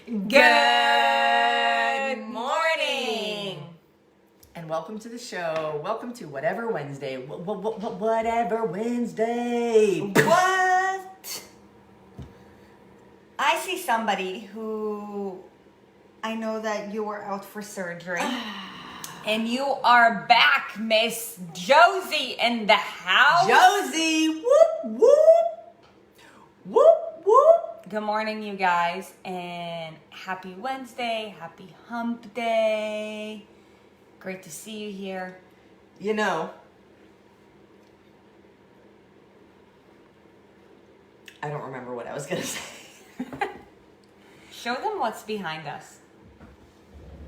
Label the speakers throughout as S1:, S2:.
S1: Good morning.
S2: And welcome to the show. Welcome to Whatever Wednesday. Whatever Wednesday.
S1: What? I see somebody who I know that you were out for surgery. And you are back, Miss Josie in the house.
S2: Josie, whoop, whoop. Whoop, whoop.
S1: Good morning, you guys, and happy Wednesday, happy hump day. Great to see you here.
S2: You know, I don't remember what I was going to say.
S1: Show them what's behind us.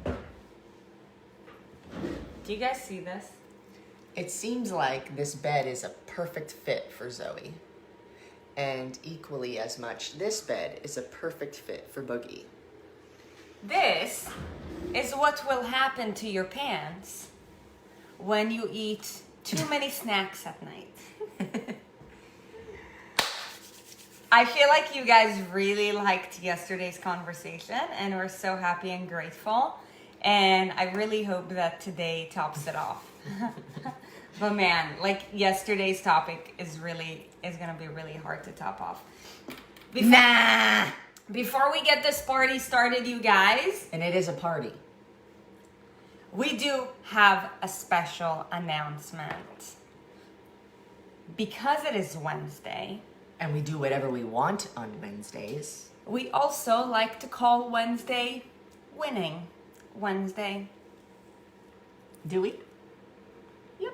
S1: Do you guys see this?
S2: It seems like this bed is a perfect fit for Zoe. And equally as much, this bed is a perfect fit for Boogie.
S1: This is what will happen to your pants when you eat too many snacks at night. I feel like you guys really liked yesterday's conversation and we're so happy and grateful. And I really hope that today tops it off. But man, like yesterday's topic is gonna be really hard to top off. Before we get this party started, you guys.
S2: And it is a party.
S1: We do have a special announcement. Because it is Wednesday.
S2: And we do whatever we want on Wednesdays.
S1: We also like to call Wednesday Winning Wednesday.
S2: Do we?
S1: Yep.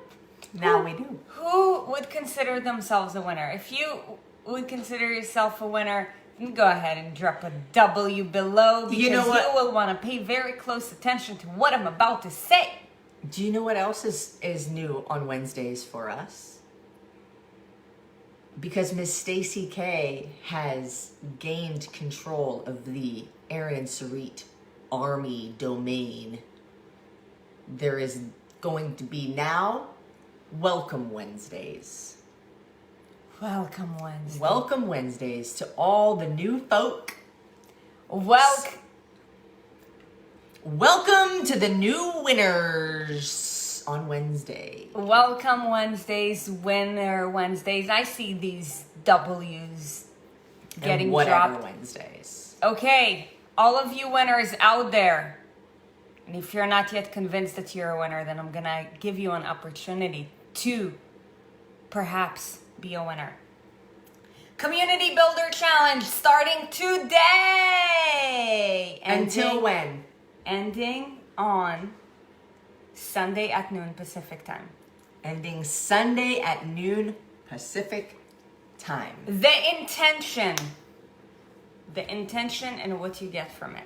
S2: Now we do.
S1: Who would consider themselves a winner? If you would consider yourself a winner, go ahead and drop a W below because you will want to pay very close attention to what I'm about to say.
S2: Do you know what else is new on Wednesdays for us? Because Miss Stacy K has gained control of the Erin Sarit Army domain. There is going to be now Welcome Wednesdays.
S1: Welcome Wednesday.
S2: Welcome Wednesdays to all the new folk. Welcome to the new winners on Wednesday.
S1: Welcome Wednesdays, Winner Wednesdays. I see these W's getting
S2: and whatever
S1: dropped.
S2: Wednesdays.
S1: Okay, all of you winners out there. And if you're not yet convinced that you're a winner, then I'm gonna give you an opportunity to perhaps be a winner. Community Builder Challenge starting today.
S2: Until when?
S1: Ending on Sunday at noon Pacific time.
S2: Ending Sunday at noon Pacific time.
S1: The intention and what you get from it.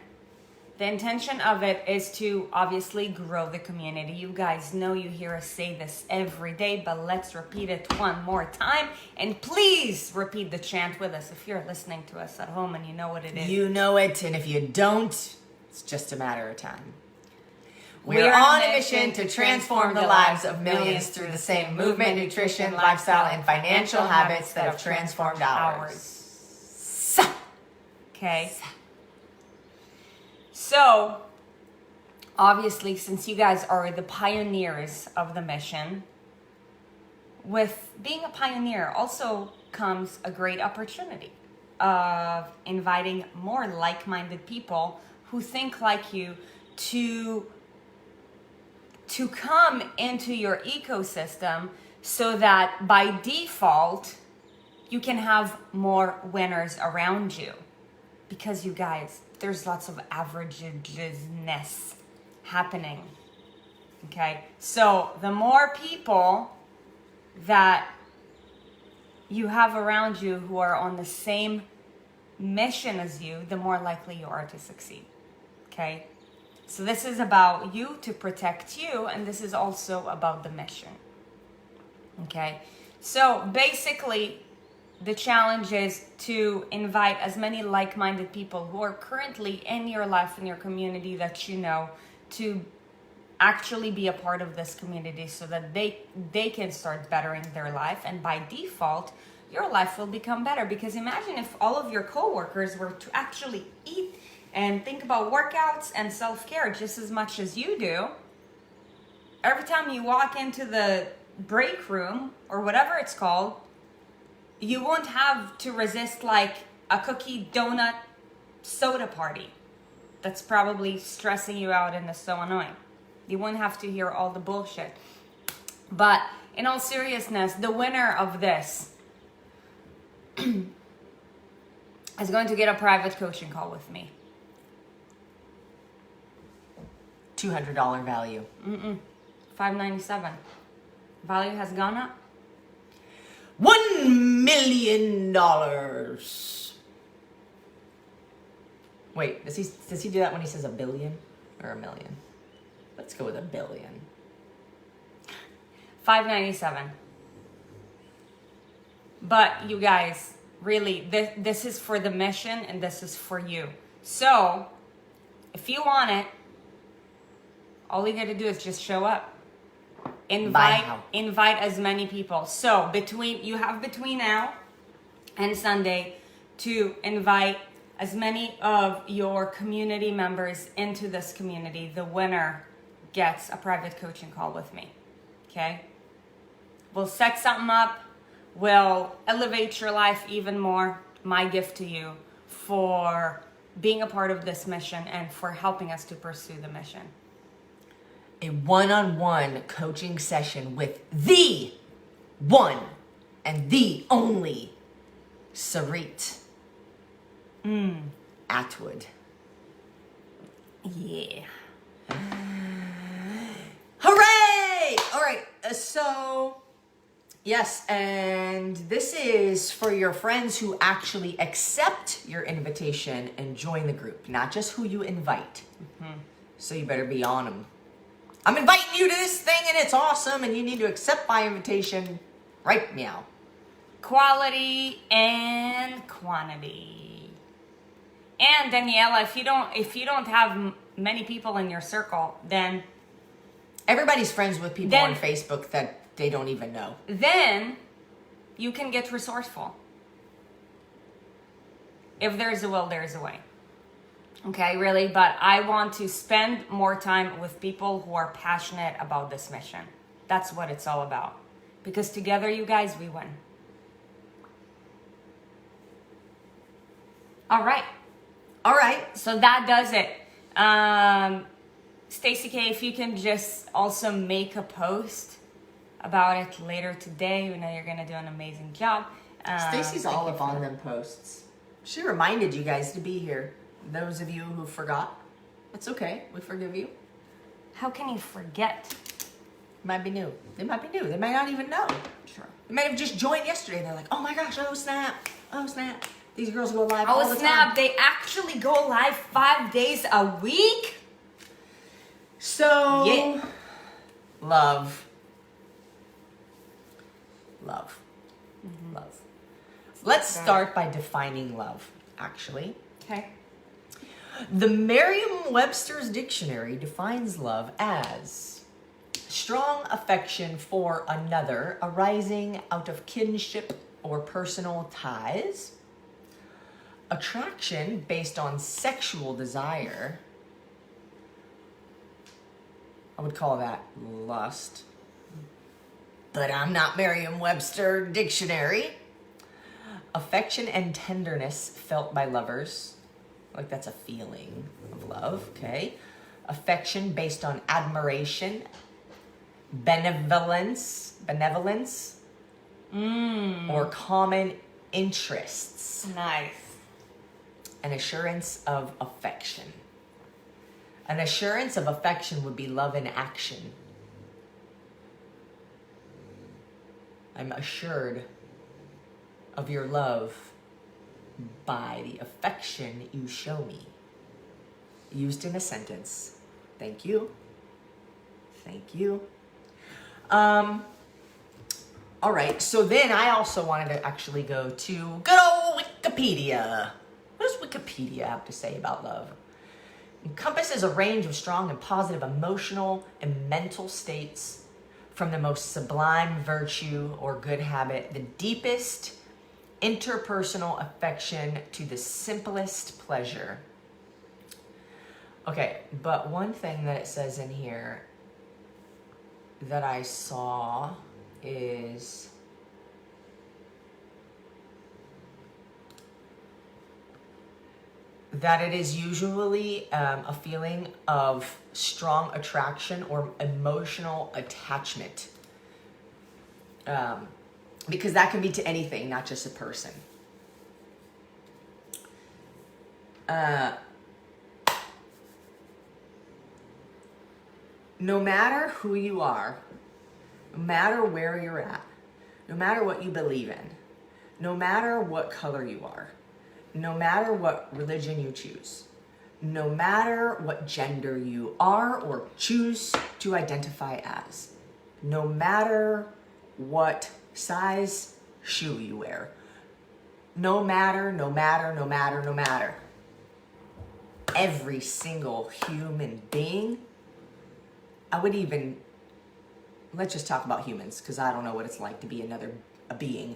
S1: The intention of it is to obviously grow the community. You guys know you hear us say this every day, but let's repeat it one more time. And please repeat the chant with us if you're listening to us at home and you know what it is.
S2: You know it, and if you don't, it's just a matter of time. We're on a mission to transform the lives of millions through the same movement, nutrition, lifestyle, and financial habits that have transformed ours.
S1: Okay. So, obviously, since you guys are the pioneers of the mission, with being a pioneer also comes a great opportunity of inviting more like-minded people who think like you to come into your ecosystem so that by default, you can have more winners around you. Because you guys, there's lots of averageness happening. Okay? So the more people that you have around you who are on the same mission as you, the more likely you are to succeed. Okay? So this is about you to protect you, and this is also about the mission. Okay? So basically, the challenge is to invite as many like-minded people who are currently in your life, in your community that you know, to actually be a part of this community so that they can start bettering their life. And by default, your life will become better. Because imagine if all of your coworkers were to actually and think about workouts and self-care just as much as you do, every time you walk into the break room or whatever it's called, you won't have to resist like a cookie donut soda party that's probably stressing you out and is so annoying. You won't have to hear all the bullshit. But in all seriousness, the winner of this is going to get a private coaching call with me.
S2: $200 value.
S1: $597. Value has gone up.
S2: $1 million. Wait, does he do that when he says a billion or a million? Let's go with a billion.
S1: $597. But you guys, really, this is for the mission and this is for you. So, if you want it, all you gotta do is just show up. Invite as many people. So you have between now and Sunday to invite as many of your community members into this community. The winner gets a private coaching call with me. Okay? We'll set something up. We'll elevate your life even more. My gift to you for being a part of this mission and for helping us to pursue the mission.
S2: A one-on-one coaching session with the one and the only Sarit Atwood.
S1: Yeah.
S2: Hooray! All right, so yes, and this is for your friends who actually accept your invitation and join the group, not just who you invite. So you better be on them. I'm inviting you to this thing and it's awesome and you need to accept my invitation right now.
S1: Quality and quantity. And Daniela, if you don't have many people in your circle, then
S2: everybody's friends with people on Facebook that they don't even know.
S1: Then you can get resourceful. If there's a will, there's a way. Okay, really, but I want to spend more time with people who are passionate about this mission. That's what it's all about. Because together, you guys, we win. All right. So that does it. Stacey K, if you can just also make a post about it later today. We know you're going to do an amazing job.
S2: Stacey's all up on them posts. She reminded you guys to be here. Those of you who forgot, it's okay. We forgive you.
S1: How can you forget?
S2: Might be new. They might be new. They might not even know.
S1: Sure.
S2: They might have just joined yesterday. They're like, oh my gosh, oh snap. Oh snap. These girls go live all the time.
S1: They actually go live 5 days a week?
S2: So,
S1: yeah.
S2: Love. Let's start by defining love, actually.
S1: Okay.
S2: The Merriam-Webster's dictionary defines love as strong affection for another arising out of kinship or personal ties, attraction based on sexual desire. I would call that lust, but I'm not Merriam-Webster dictionary. Affection and tenderness felt by lovers. Like that's a feeling of love, okay? Affection based on admiration, benevolence, or common interests.
S1: Nice.
S2: An assurance of affection. An assurance of affection would be love in action. I'm assured of your love by the affection you show me. Used in a sentence. Thank you. Thank you. All right, so then I also wanted to actually go to good old Wikipedia. What does Wikipedia have to say about love? Encompasses a range of strong and positive emotional and mental states, from the most sublime virtue or good habit, the deepest interpersonal affection, to the simplest pleasure. Okay, but one thing that it says in here that I saw is that it is usually a feeling of strong attraction or emotional attachment. Because that can be to anything, not just a person. No matter who you are, no matter where you're at, no matter what you believe in, no matter what color you are, no matter what religion you choose, no matter what gender you are or choose to identify as, no matter what size shoe you wear, no matter, every single human being, let's just talk about humans, because I don't know what it's like to be a being,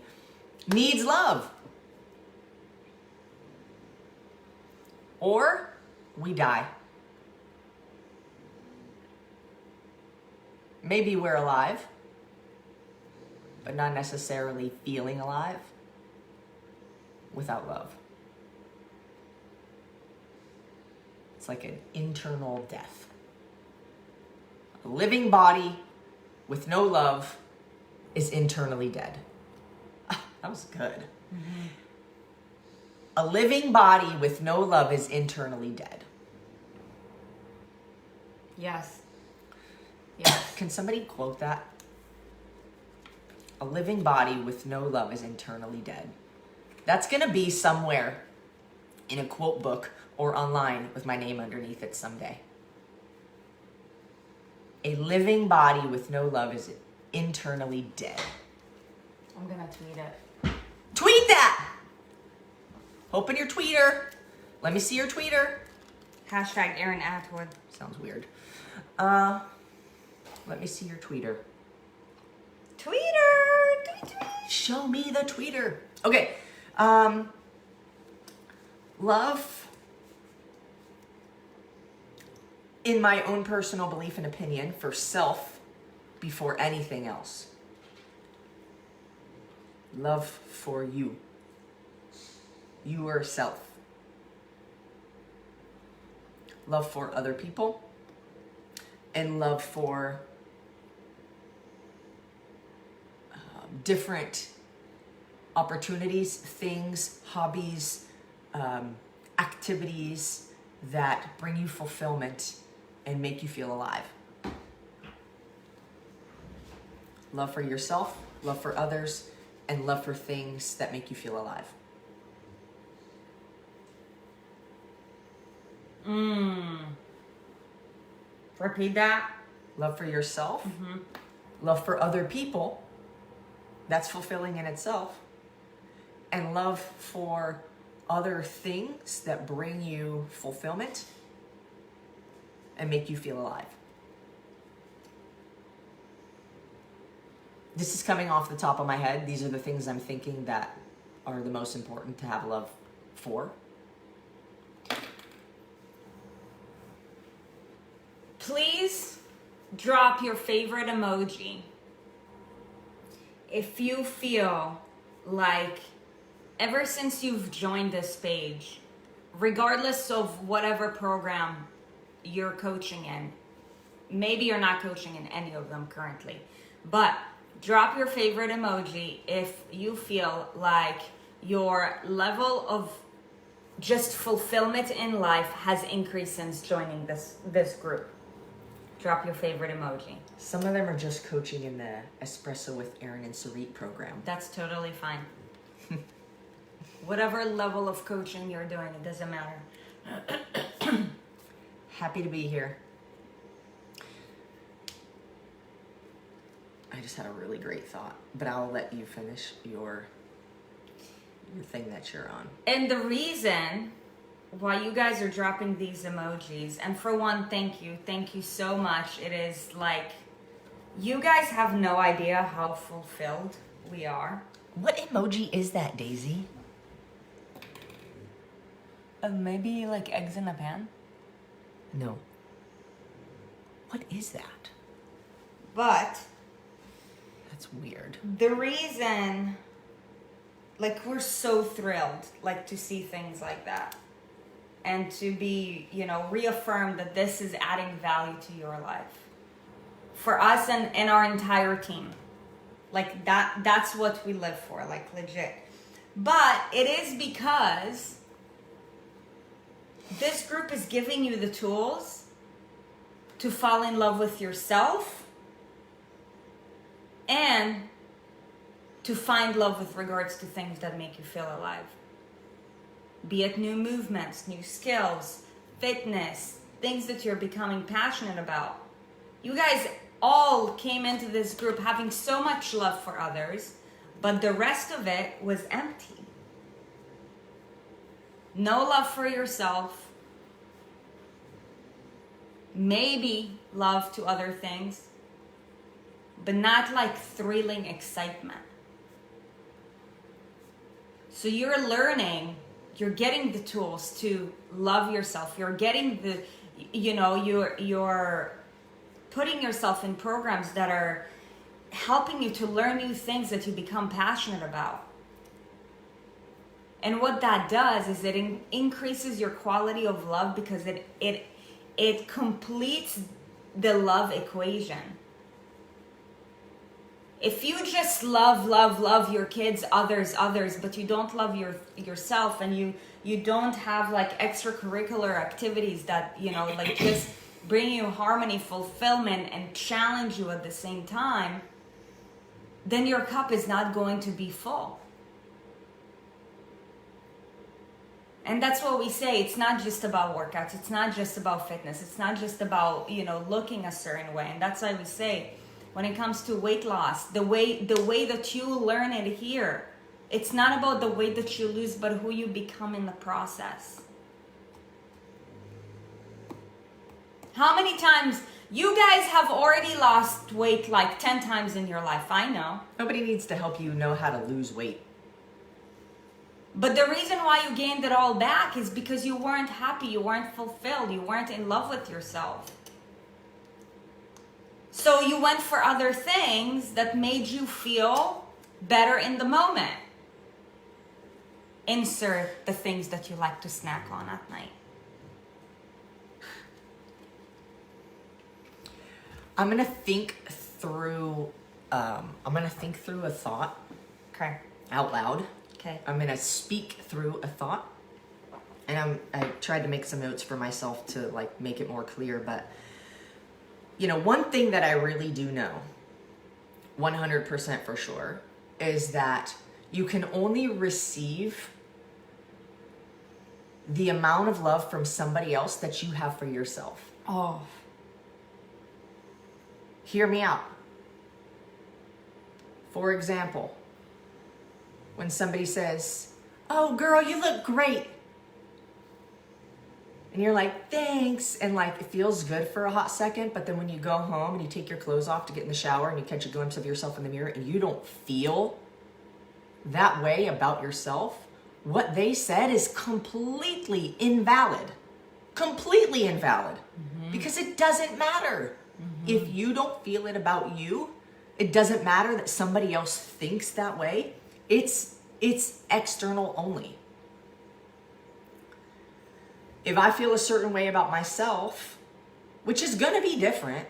S2: needs love. Or we die. Maybe we're alive, but not necessarily feeling alive without love. It's like an internal death. A living body with no love is internally dead. That was good. Mm-hmm. A living body with no love is internally dead.
S1: Yes.
S2: Can somebody quote that? A living body with no love is internally dead. That's going to be somewhere in a quote book or online with my name underneath it someday. A living body with no love is internally dead.
S1: I'm going to tweet it.
S2: Tweet that! Open your tweeter. Let me see your tweeter.
S1: Hashtag Erin Atwood.
S2: Sounds weird. Let me see your tweeter.
S1: Tweet.
S2: Show me the tweeter. Okay. Love, in my own personal belief and opinion, for self before anything else. Love for you. Yourself. Love for other people. And love for different opportunities, things, hobbies, activities that bring you fulfillment and make you feel alive. Love for yourself, love for others, and love for things that make you feel alive.
S1: Repeat that.
S2: Love for yourself, love for other people, that's fulfilling in itself, and love for other things that bring you fulfillment and make you feel alive. This is coming off the top of my head. These are the things I'm thinking that are the most important to have love for.
S1: Please drop your favorite emoji if you feel like ever since you've joined this page, regardless of whatever program you're coaching in, maybe you're not coaching in any of them currently, but drop your favorite emoji if you feel like your level of just fulfillment in life has increased since joining this group. Drop your favorite emoji.
S2: Some of them are just coaching in the Espresso with Erin and Sarit program.
S1: That's totally fine. Whatever level of coaching you're doing, it doesn't matter.
S2: Happy to be here. I just had a really great thought, but I'll let you finish your thing that you're on.
S1: And the reason why you guys are dropping these emojis, and for one, thank you so much. It is like, you guys have no idea how fulfilled we are.
S2: What emoji is that, Daisy?
S1: Maybe like eggs in a pan.
S2: No. What is that?
S1: But
S2: That's weird.
S1: the reason, like, we're so thrilled, like, to see things like that. And to be, reaffirmed that this is adding value to your life. For us and our entire team. Like, that's what we live for, like, legit. But it is because this group is giving you the tools to fall in love with yourself and to find love with regards to things that make you feel alive. Be it new movements, new skills, fitness, things that you're becoming passionate about. You guys all came into this group having so much love for others, but the rest of it was empty. No love for yourself. Maybe love to other things, but not like thrilling excitement. So you're learning, you're getting the tools to love yourself. You're getting the, you're putting yourself in programs that are helping you to learn new things that you become passionate about. And what that does is it increases your quality of love because it completes the love equation. If you just love your kids, others, but you don't love yourself, and you don't have like extracurricular activities that, like just bring you harmony, fulfillment, and challenge you at the same time, then your cup is not going to be full. And that's what we say. It's not just about workouts. It's not just about fitness. It's not just about, looking a certain way. And that's why we say, when it comes to weight loss, the way that you learn it here, it's not about the weight that you lose, but who you become in the process. How many times you guys have already lost weight like 10 times in your life? I know.
S2: Nobody needs to help you know how to lose weight.
S1: But the reason why you gained it all back is because you weren't happy, you weren't fulfilled, you weren't in love with yourself. So you went for other things that made you feel better in the moment. Insert the things that you like to snack on at night.
S2: I'm gonna think through a thought.
S1: Okay.
S2: Out loud.
S1: Okay.
S2: I'm gonna speak through a thought, and I tried to make some notes for myself to like make it more clear. But one thing that I really do know, 100% for sure, is that you can only receive the amount of love from somebody else that you have for yourself.
S1: Oh.
S2: Hear me out. For example, when somebody says, "Oh, girl, you look great." And you're like, "Thanks." And like, it feels good for a hot second. But then when you go home and you take your clothes off to get in the shower and you catch a glimpse of yourself in the mirror and you don't feel that way about yourself, what they said is completely invalid. Completely invalid. Mm-hmm. Because it doesn't matter. Mm-hmm. If you don't feel it about you, it doesn't matter that somebody else thinks that way. It's external only. If I feel a certain way about myself, which is going to be different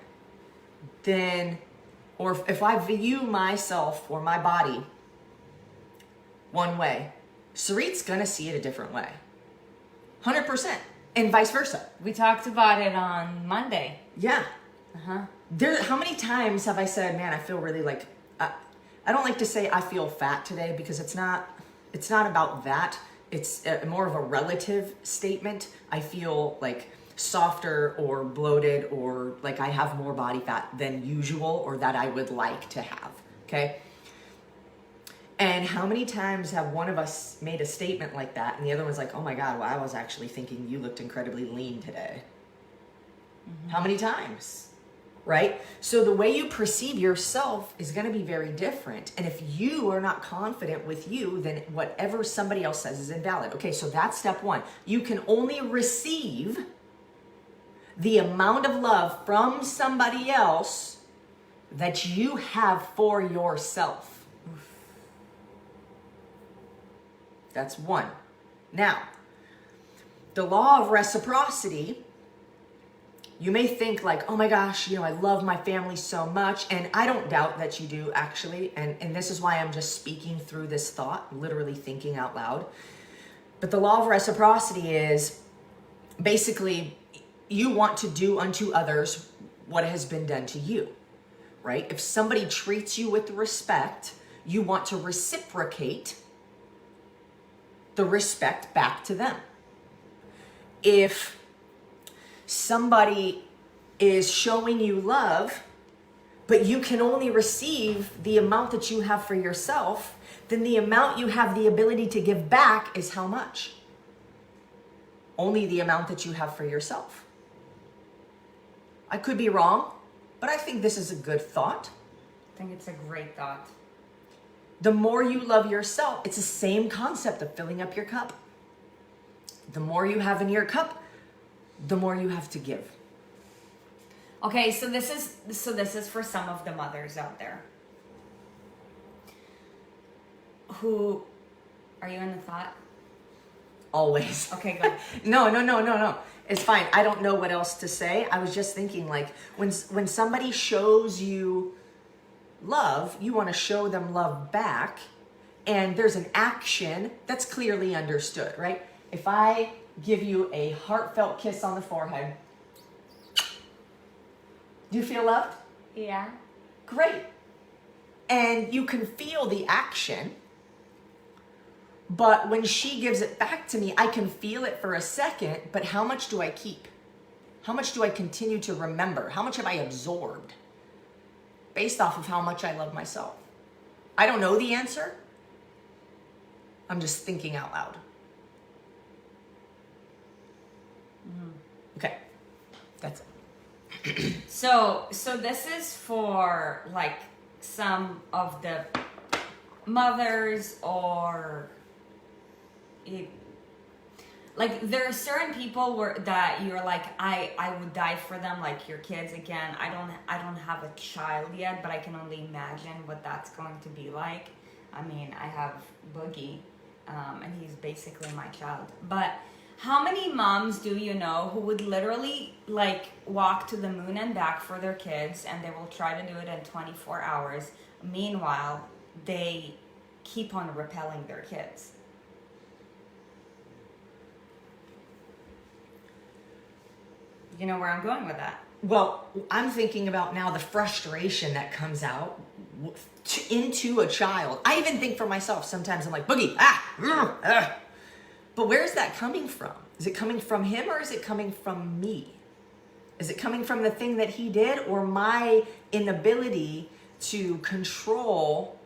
S2: than, or if I view myself or my body one way, Sarit's going to see it a different way. 100%. And vice versa.
S1: We talked about it on Monday.
S2: Yeah.
S1: Uh-huh.
S2: How many times have I said, "Man, I feel really like," I don't like to say I feel fat today because it's not about that. It's more of a relative statement. I feel like softer or bloated or like I have more body fat than usual or that I would like to have. Okay. And how many times have one of us made a statement like that and the other one's like, "Oh my God, well, I was actually thinking you looked incredibly lean today." Mm-hmm. How many times? Right? So the way you perceive yourself is going to be very different. And if you are not confident with you, then whatever somebody else says is invalid. Okay, so that's step one. You can only receive the amount of love from somebody else that you have for yourself. That's one. Now, the law of reciprocity, you may think like, oh my gosh, I love my family so much. And I don't doubt that you do, actually. And this is why I'm just speaking through this thought, literally thinking out loud. But the law of reciprocity is basically you want to do unto others what has been done to you, right? If somebody treats you with respect, you want to reciprocate the respect back to them. If somebody is showing you love, but you can only receive the amount that you have for yourself, then the amount you have the ability to give back is how much? Only the amount that you have for yourself. I could be wrong, but I think this is a good thought.
S1: I think it's a great thought.
S2: The more you love yourself, it's the same concept of filling up your cup. The more you have in your cup, the more you have to give.
S1: Okay, so this is for some of the mothers out there. Who, are you in the thought?
S2: Always.
S1: Okay, good.
S2: No. It's fine. I don't know what else to say. I was just thinking like when somebody shows you love, you want to show them love back. And there's an action that's clearly understood, right? If I give you a heartfelt kiss on the forehead, do you feel loved?
S1: Yeah.
S2: Great. And you can feel the action. But when she gives it back to me, I can feel it for a second, but how much do I keep? How much do I continue to remember? How much have I absorbed based off of how much I love myself? I don't know the answer. I'm just thinking out loud. Okay, that's it.
S1: So this is for like some of the mothers or like there are certain people that you're like I would die for them, like your kids. Again, I don't have a child yet, but I can only imagine what that's going to be like. I mean, I have Boogie, and he's basically my child. But how many moms do you know who would literally like walk to the moon and back for their kids, and they will try to do it in 24 hours. Meanwhile, they keep on repelling their kids. You know where I'm going with that?
S2: Well, I'm thinking about now the frustration that comes out into a child. I even think for myself, sometimes I'm like, Boogie, But where's that coming from? Is it coming from him or is it coming from me? Is it coming from the thing that he did or my inability to control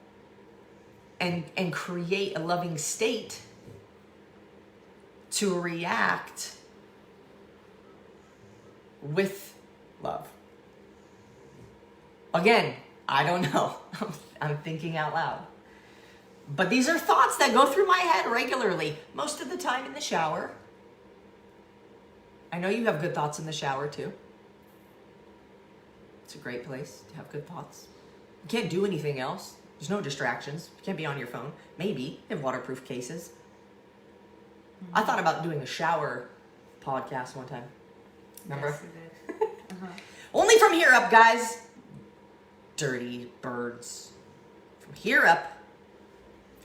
S2: and create a loving state to react with love? Again, I don't know. I'm thinking out loud. But these are thoughts that go through my head regularly, most of the time in the shower. I know you have good thoughts in the shower too. It's a great place to have good thoughts. You can't do anything else. There's no distractions. You can't be on your phone. Maybe you have waterproof cases. Mm-hmm. I thought about doing a shower podcast one time. Remember?
S1: Yes, you did.
S2: Only from here up, guys. Dirty birds. From here up.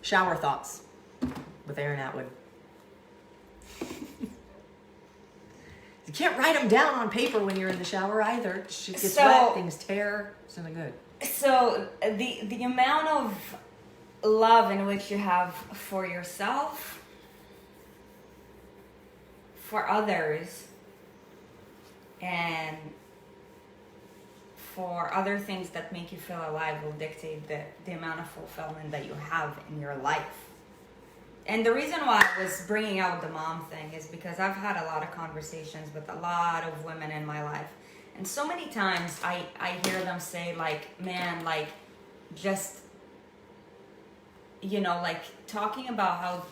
S2: Shower thoughts with Erin Atwood. You can't write them down on paper when you're in the shower either. Shit gets wet, things tear. It's not good.
S1: So the amount of love in which you have for yourself, for others, and for other things that make you feel alive will dictate the amount of fulfillment that you have in your life. And the reason why I was bringing out the mom thing is because I've had a lot of conversations with a lot of women in my life. And so many times I hear them say like, man, like just, you know, like talking about how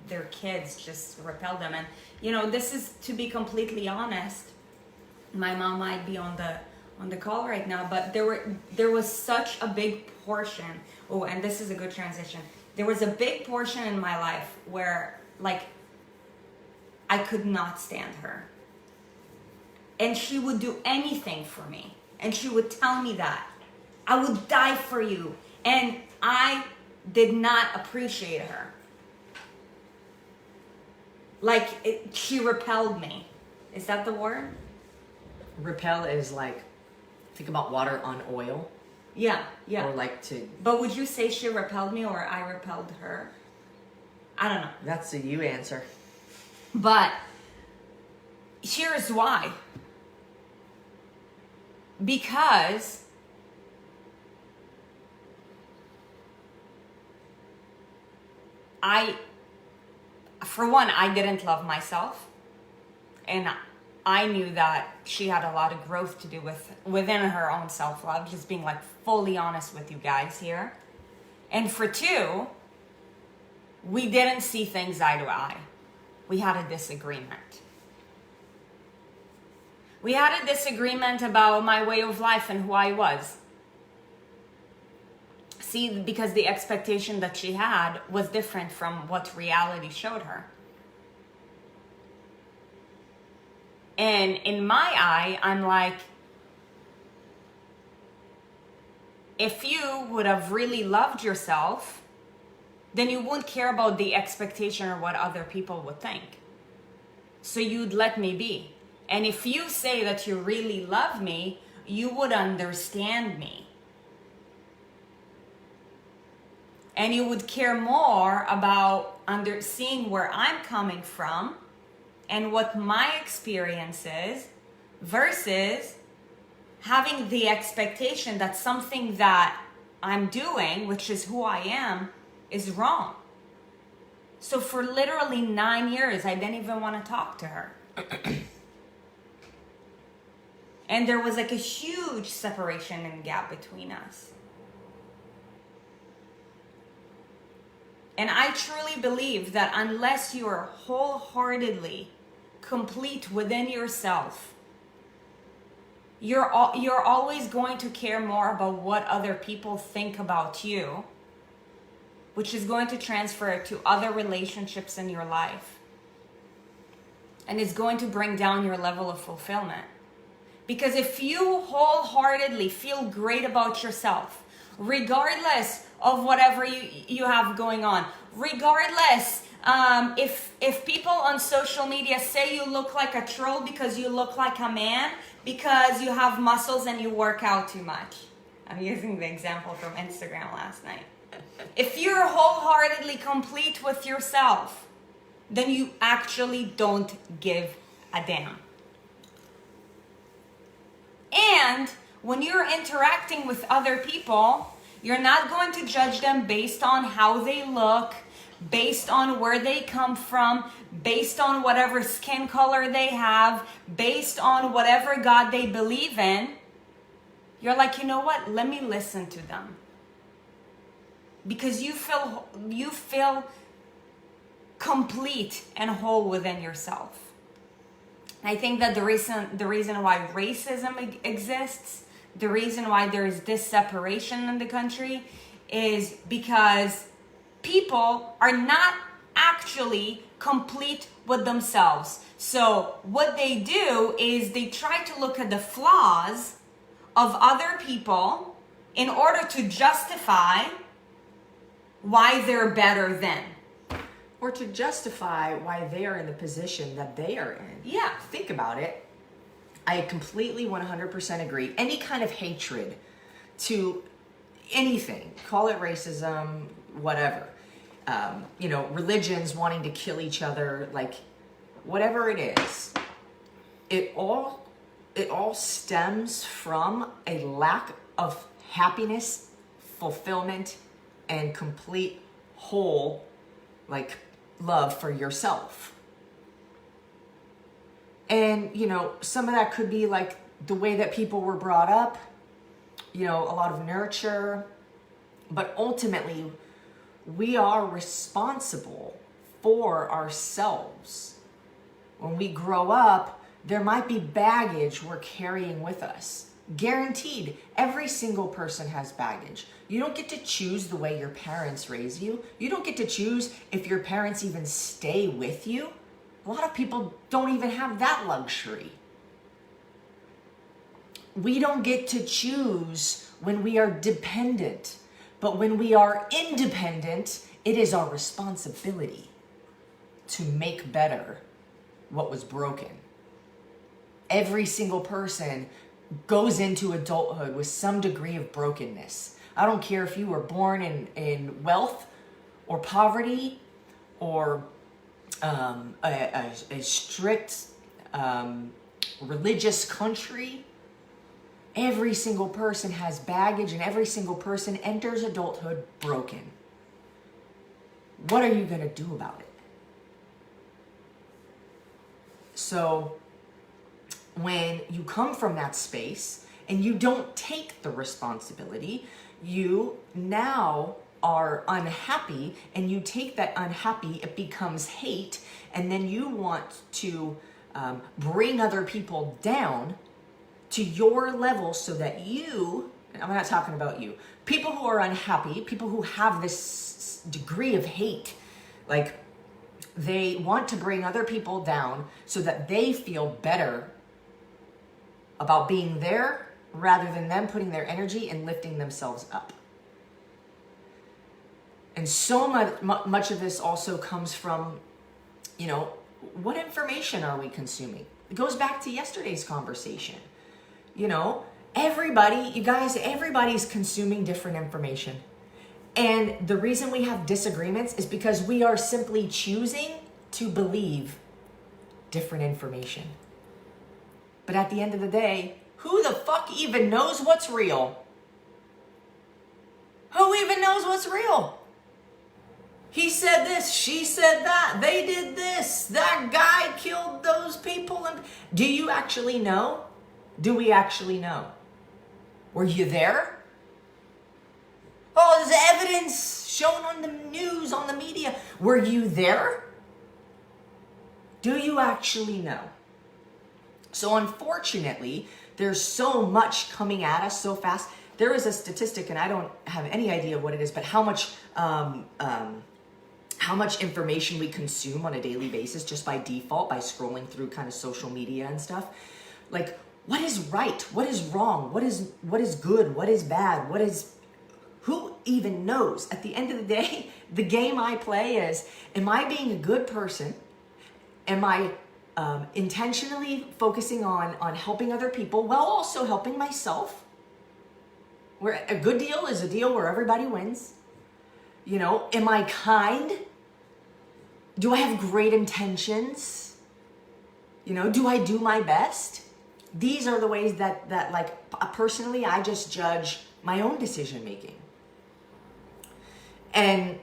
S1: their kids just repel them. And, you know, this is, to be completely honest, My mom might be on the call right now, but there was such a big portion. Oh, and this is a good transition. There was a big portion in my life where like I could not stand her. And she would do anything for me. And she would tell me that I would die for you. And I did not appreciate her. Like she repelled me. Is that the word?
S2: Repel is like, think about water on oil.
S1: Yeah.
S2: Or like to...
S1: But would you say she repelled me or I repelled her? I don't know.
S2: That's a you answer.
S1: But here's why. Because for one, I didn't love myself. And I knew that she had a lot of growth to do within her own self-love, just being like fully honest with you guys here. And for two, we didn't see things eye to eye. We had a disagreement. We had a disagreement about my way of life and who I was. See, because the expectation that she had was different from what reality showed her. And in my eye, I'm like, if you would have really loved yourself, then you wouldn't care about the expectation or what other people would think. So you'd let me be. And if you say that you really love me, you would understand me. And you would care more about seeing where I'm coming from and what my experience is versus having the expectation that something that I'm doing, which is who I am, is wrong. So for literally 9 years, I didn't even want to talk to her. And there was like a huge separation and gap between us. And I truly believe that unless you are wholeheartedly complete within yourself, you're always going to care more about what other people think about you, which is going to transfer to other relationships in your life. And it's going to bring down your level of fulfillment. Because if you wholeheartedly feel great about yourself, regardless of whatever you have going on, regardless if people on social media say you look like a troll because you look like a man, because you have muscles and you work out too much. I'm using the example from Instagram last night. If you're wholeheartedly complete with yourself, then you actually don't give a damn. And when you're interacting with other people, you're not going to judge them based on how they look, based on where they come from, based on whatever skin color they have, based on whatever God they believe in. You're like, you know what? Let me listen to them. Because you feel complete and whole within yourself. I think that the reason why racism exists, the reason why there is this separation in the country is because people are not actually complete with themselves. So what they do is they try to look at the flaws of other people in order to justify why they're better than.
S2: Or to justify why they are in the position that they are in.
S1: Yeah.
S2: Think about it. I completely 100% agree. Any kind of hatred to anything, call it racism, whatever. Religions wanting to kill each other, like whatever it is. It all stems from a lack of happiness, fulfillment, and complete whole, like, love for yourself. And, some of that could be like the way that people were brought up, a lot of nurture. But ultimately, we are responsible for ourselves. When we grow up, There might be baggage we're carrying with us. Guaranteed, every single person has baggage. You don't get to choose the way your parents raise you. You don't get to choose if your parents even stay with you. A lot of people don't even have that luxury. We don't get to choose when we are dependent, but when we are independent, it is our responsibility to make better what was broken. Every single person goes into adulthood with some degree of brokenness. I don't care if you were born in wealth or poverty or a strict religious country. Every single person has baggage, and every single person enters adulthood broken. What are you going to do about it? So when you come from that space and you don't take the responsibility, you now are unhappy, and you take that unhappy, it becomes hate, and then you want to bring other people down to your level so that you, I'm not talking about you, people who are unhappy, people who have this degree of hate, like they want to bring other people down so that they feel better about being there rather than them putting their energy and lifting themselves up. And so much of this also comes from, what information are we consuming? It goes back to yesterday's conversation. Everybody's consuming different information. And the reason we have disagreements is because we are simply choosing to believe different information. But at the end of the day, who the fuck even knows what's real? Who even knows what's real? He said this, she said that, they did this, that guy killed those people. And do you actually know? Do we actually know? Were you there? Oh, there's evidence shown on the news, on the media. Were you there? Do you actually know? So unfortunately, there's so much coming at us so fast. There is a statistic, and I don't have any idea what it is, but how much information we consume on a daily basis just by default, by scrolling through kind of social media and stuff. Like, what is right? What is wrong? What is good? What is bad? Who even knows? At the end of the day, the game I play is, am I being a good person? Am I intentionally focusing on helping other people while also helping myself? Where a good deal is a deal where everybody wins. Am I kind? Do I have great intentions? Do I do my best? These are the ways that like personally, I just judge my own decision making. And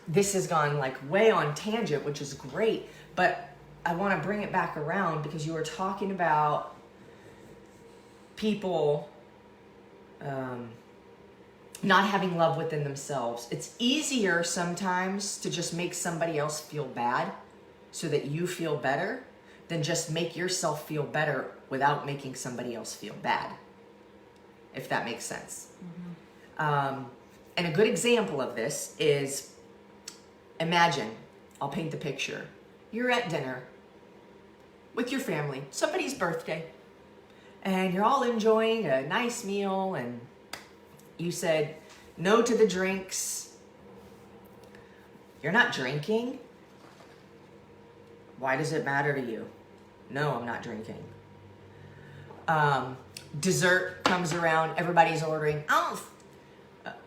S2: this has gone like way on tangent, which is great, but I want to bring it back around because you were talking about people not having love within themselves. It's easier sometimes to just make somebody else feel bad so that you feel better than just make yourself feel better without making somebody else feel bad, if that makes sense. Mm-hmm. And a good example of this is, imagine, I'll paint the picture. You're at dinner with your family, somebody's birthday, and you're all enjoying a nice meal, and you said no to the drinks. You're not drinking. Why does it matter to you? No, I'm not drinking. Dessert comes around, everybody's ordering.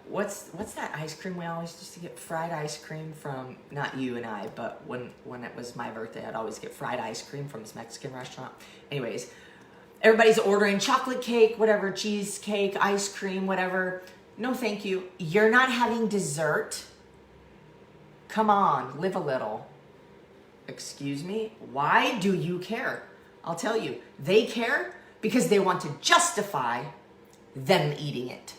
S2: What's that ice cream we always used to get? Fried ice cream from, not you and I, but when it was my birthday, I'd always get fried ice cream from this Mexican restaurant. Anyways, everybody's ordering chocolate cake, whatever, cheesecake, ice cream, whatever. No, thank you. You're not having dessert. Come on, live a little. Excuse me? Why do you care? I'll tell you. They care because they want to justify them eating it.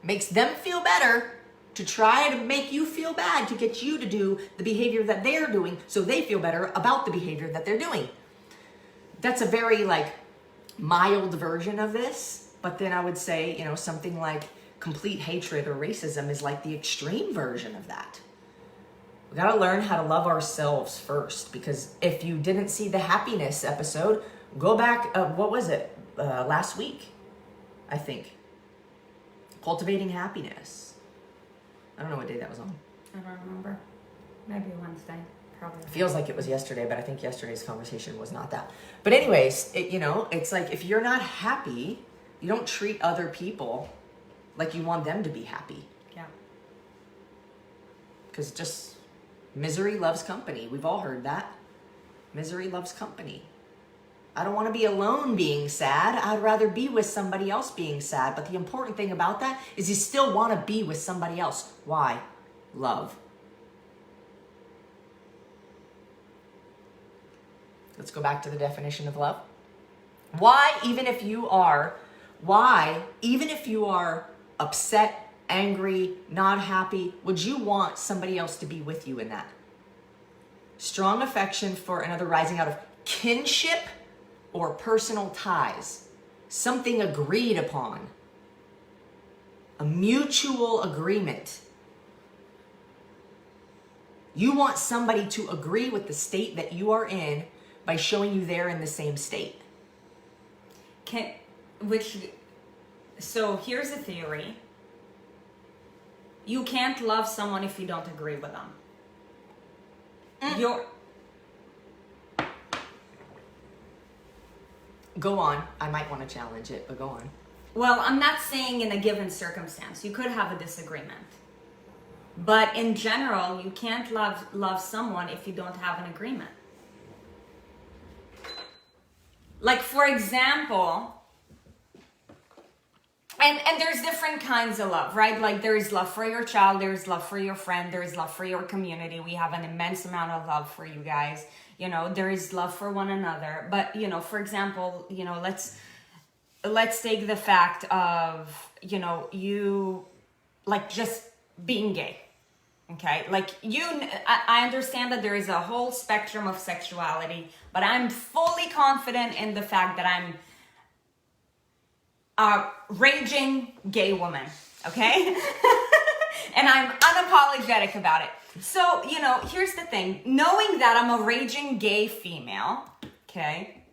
S2: Makes them feel better to try to make you feel bad, to get you to do the behavior that they're doing so they feel better about the behavior that they're doing. That's a very like mild version of this. But then I would say, you know, something like complete hatred or racism is like the extreme version of that. We got to learn how to love ourselves first, because if you didn't see the happiness episode, go back, what was it? Last week, I think. Cultivating happiness. I don't know what day that was on.
S1: I don't remember. Maybe Wednesday. Probably.
S2: It feels like it was yesterday, but I think yesterday's conversation was not that. But anyways, you know, it's like if you're not happy, you don't treat other people like you want them to be happy.
S1: Yeah.
S2: Because just misery loves company. We've all heard that. Misery loves company. I don't want to be alone being sad. I'd rather be with somebody else being sad. But the important thing about that is you still want to be with somebody else. Why? Love. Let's go back to the definition of love. Why, even if you are upset, angry, not happy, would you want somebody else to be with you in that? Strong affection for another rising out of kinship or personal ties. Something agreed upon. A mutual agreement. You want somebody to agree with the state that you are in by showing you they're in the same state.
S1: So here's a theory. You can't love someone if you don't agree with them.
S2: Go on. I might want to challenge it, but go on.
S1: Well, I'm not saying in a given circumstance. You could have a disagreement. But in general, you can't love someone if you don't have an agreement. Like, for example, and there's different kinds of love, right? Like, there is love for your child, there is love for your friend, there is love for your community. We have an immense amount of love for you guys. You know, there is love for one another. But, you know, for example, you know, let's take the fact of, you know, you, like, just being gay. Okay, like I understand that there is a whole spectrum of sexuality, but I'm fully confident in the fact that I'm a raging gay woman, okay? And I'm unapologetic about it. So, you know, here's the thing. Knowing that I'm a raging gay female, okay?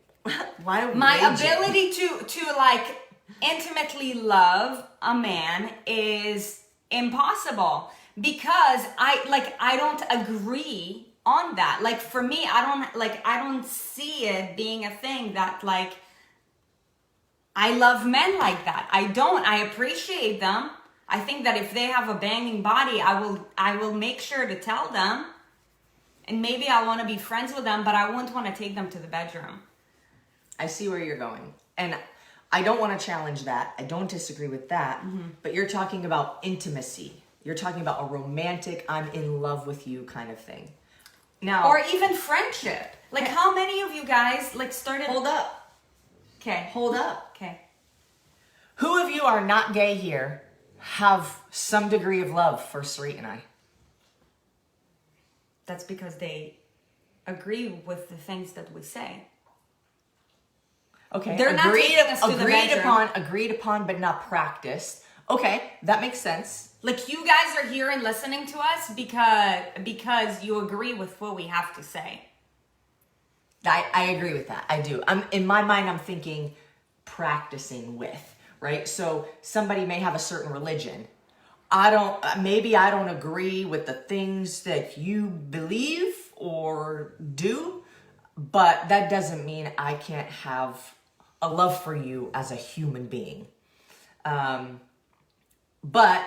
S2: Why
S1: my
S2: raging?
S1: Ability to like intimately love a man is impossible. Because I don't agree on that. Like, for me, I don't see it being a thing that, like, I love men like that. I appreciate them. I think that if they have a banging body, I will make sure to tell them. And maybe I want to be friends with them, but I won't want to take them to the bedroom.
S2: I see where you're going. And I don't want to challenge that. I don't disagree with that. Mm-hmm. But you're talking about intimacy. You're talking about a romantic, I'm in love with you kind of thing. Now,
S1: or even friendship. Like, how many of you guys, like, started...
S2: Hold up.
S1: Okay.
S2: Hold up.
S1: Okay.
S2: Who of you are not gay here have some degree of love for Sarit and I?
S1: That's because they agree with the things that we say.
S2: Okay.
S1: They're not taking us to the bedroom.
S2: Agreed upon, but not practiced. Okay, that makes sense.
S1: Like, you guys are here and listening to us because you agree with what we have to say.
S2: I agree with that. I do. In my mind, I'm thinking practicing with, right? So somebody may have a certain religion. Maybe I don't agree with the things that you believe or do, but that doesn't mean I can't have a love for you as a human being. But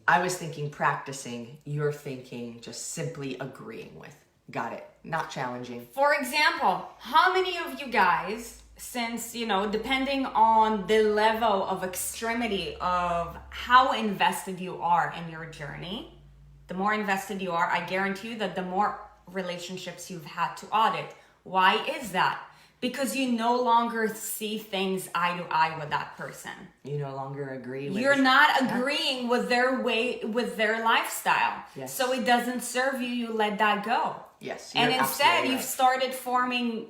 S2: I was thinking practicing, you're thinking just simply agreeing with. Got it. Not challenging.
S1: For example, how many of you guys, since, you know, depending on the level of extremity of how invested you are in your journey, the more invested you are, I guarantee you that the more relationships you've had to audit. Why is that? because you no longer see things eye to eye with that person.
S2: You no longer agree with...
S1: You're not agreeing with their way, with their lifestyle.
S2: Yes.
S1: So it doesn't serve you, you let that go.
S2: Yes.
S1: And instead, you've
S2: right.
S1: started forming,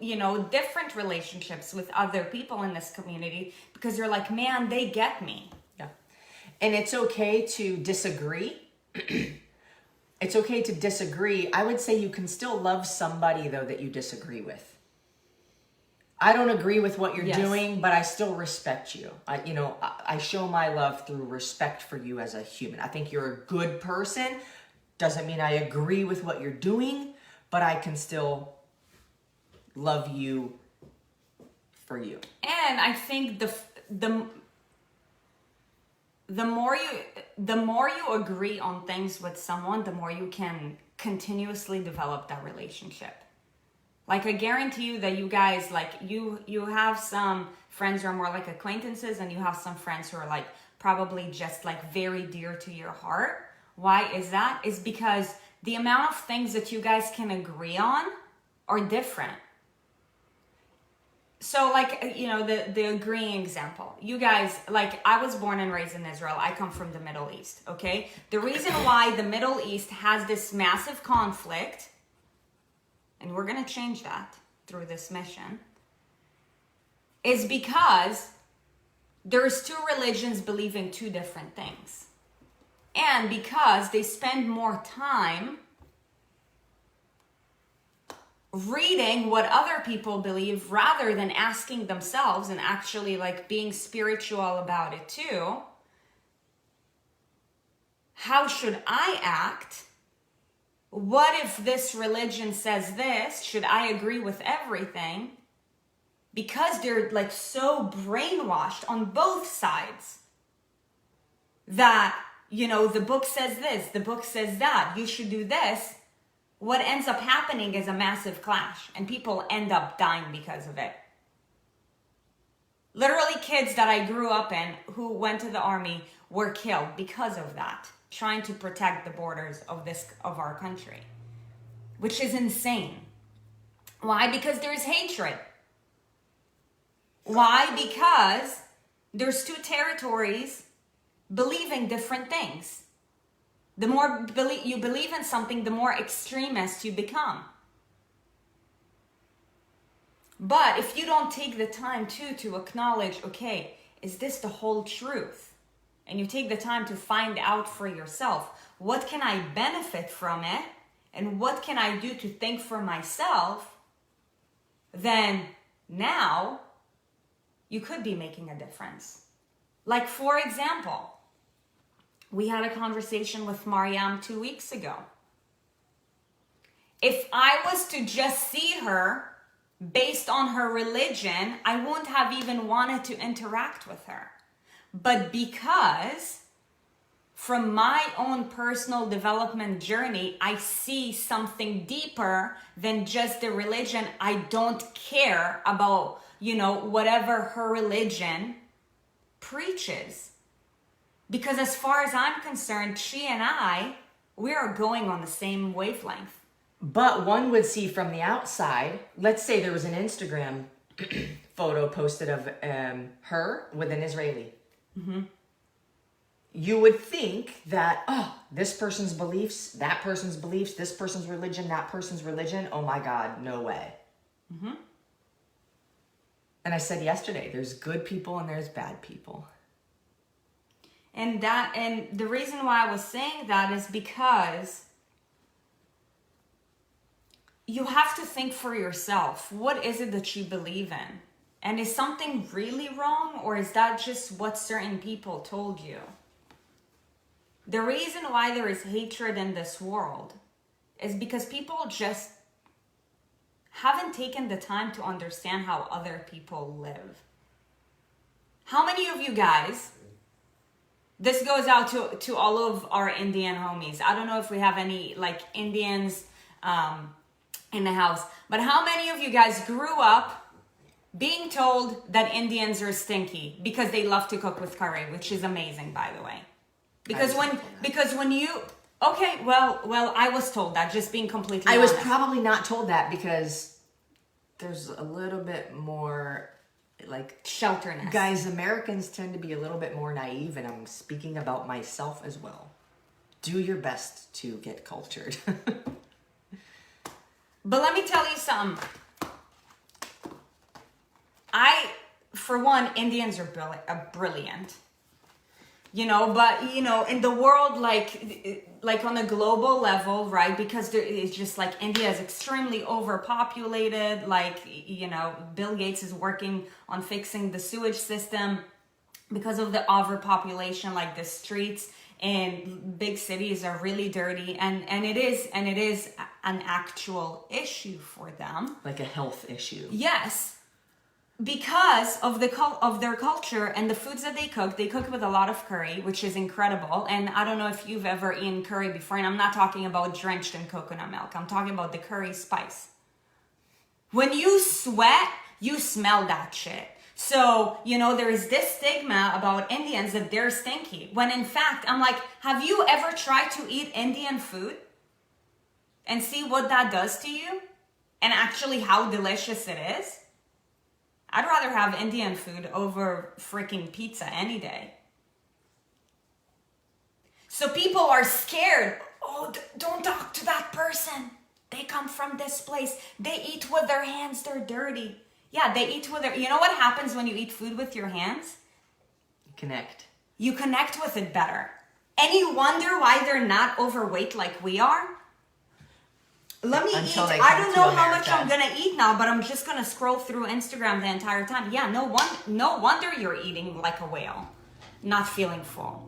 S1: different relationships with other people in this community because you're like, man, they get me.
S2: Yeah. And it's okay to disagree. It's okay to disagree. I would say you can still love somebody, though, that you disagree with. I don't agree with what you're doing, but I still respect you. I show my love through respect for you as a human. I think you're a good person. Doesn't mean I agree with what you're doing, but I can still love you for you.
S1: And I think the more you agree on things with someone, the more you can continuously develop that relationship. Like, I guarantee you that you guys, like, you have some friends who are more like acquaintances, and you have some friends who are like probably just like very dear to your heart. Why is that? It's because the amount of things that you guys can agree on are different. So, like, the agreeing example. You guys, like, I was born and raised in Israel. I come from the Middle East, okay? The reason why the Middle East has this massive conflict, and we're going to change that through this mission, is because there's two religions believing two different things. And because they spend more time reading what other people believe rather than asking themselves and actually like being spiritual about it too. How should I act? What if this religion says this? Should I agree with everything? Because they're like so brainwashed on both sides that, the book says this, the book says that, you should do this. What ends up happening is a massive clash, and people end up dying because of it. Literally, kids that I grew up in who went to the army were killed because of that, trying to protect the borders of our country, which is insane. Why? Because there's hatred. Why? Because there's two territories believing different things. The more you believe in something, the more extremist you become. But if you don't take the time to acknowledge, okay, is this the whole truth? And you take the time to find out for yourself, what can I benefit from it? And what can I do to think for myself? Then now you could be making a difference. Like, for example, we had a conversation with Mariam 2 weeks ago. If I was to just see her based on her religion, I wouldn't have even wanted to interact with her. But because from my own personal development journey, I see something deeper than just the religion, I don't care about, whatever her religion preaches. Because as far as I'm concerned, she and I, we are going on the same wavelength.
S2: But one would see from the outside, let's say there was an Instagram photo posted of her with an Israeli. Mm-hmm. You would think that, this person's beliefs, that person's beliefs, this person's religion, that person's religion, oh my God, no way. Mm-hmm. And I said yesterday, there's good people and there's bad people. And
S1: the reason why I was saying that is because you have to think for yourself. What is it that you believe in? And is something really wrong, or is that just what certain people told you? The reason why there is hatred in this world is because people just haven't taken the time to understand how other people live. How many of you guys, this goes out to all of our Indian homies. I don't know if we have any like Indians in the house, but how many of you guys grew up being told that Indians are stinky because they love to cook with curry, which is amazing, by the way. Because when you, well, I was told that, just being completely honest.
S2: I was probably not told that because there's a little bit more like
S1: Shelterness.
S2: guys, Americans tend to be a little bit more naive, and I'm speaking about myself as well. Do your best to get cultured.
S1: But let me tell you something. For one, Indians are brilliant. You know, but, you know, in the world, like on a global level, right? Because it's just like India is extremely overpopulated. Like, you know, Bill Gates is working on fixing the sewage system because of the overpopulation. Like the streets in big cities are really dirty, and it is an actual issue for them.
S2: Like a health issue.
S1: Yes. Because of their culture and the foods that they cook with a lot of curry, which is incredible. And I don't know if you've ever eaten curry before, and I'm not talking about drenched in coconut milk. I'm talking about the curry spice. When you sweat, you smell that shit. So, you know, there is this stigma about Indians that they're stinky. When in fact, I'm like, have you ever tried to eat Indian food and see what that does to you? And actually how delicious it is? I'd rather have Indian food over freaking pizza any day. So people are scared. Oh, don't talk to that person. They come from this place. They eat with their hands. They're dirty. Yeah, they eat with their... You know what happens when you eat food with your hands?
S2: Connect.
S1: You connect with it better. Any wonder why they're not overweight like we are? Let me eat. I don't know how much I'm gonna eat now, but I'm just gonna scroll through Instagram the entire time. Yeah, no wonder you're eating like a whale, not feeling full,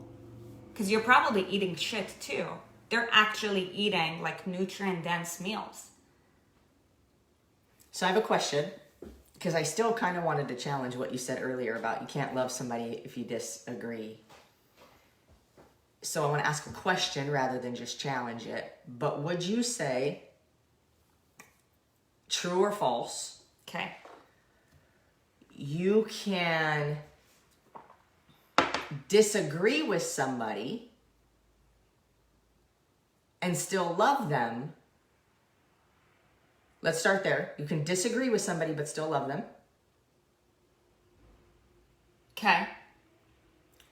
S1: because you're probably eating shit too. They're actually eating like nutrient dense meals.
S2: So I have a question, because I still kind of wanted to challenge what you said earlier about you can't love somebody if you disagree. So I want to ask a question rather than just challenge it. But would you say, true or false,
S1: Okay.
S2: you can disagree with somebody and still love them? Let's start there. You can disagree with somebody but still love them.
S1: Okay.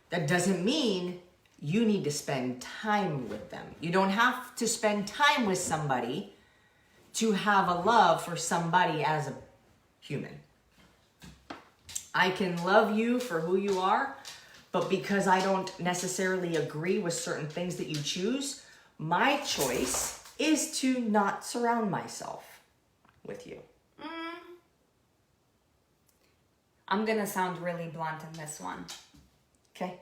S2: That doesn't mean you need to spend time with them. You don't have to spend time with somebody to have a love for somebody as a human. I can love you for who you are, but because I don't necessarily agree with certain things that you choose, my choice is to not surround myself with you.
S1: I'm gonna sound really blunt in this one.
S2: Okay.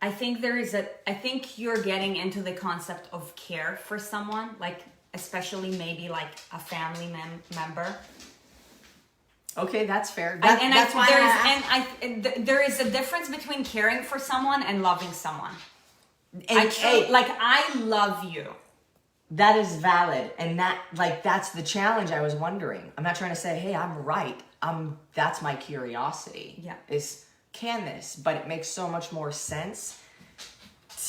S1: I think you're getting into the concept of care for someone, like especially maybe like a family member.
S2: Okay, that's fair.
S1: There is a difference between caring for someone and loving someone.
S2: And
S1: I love you.
S2: That is valid, and that's the challenge. I was wondering. I'm not trying to say, hey, I'm right. That's my curiosity.
S1: Yeah.
S2: Can this? But it makes so much more sense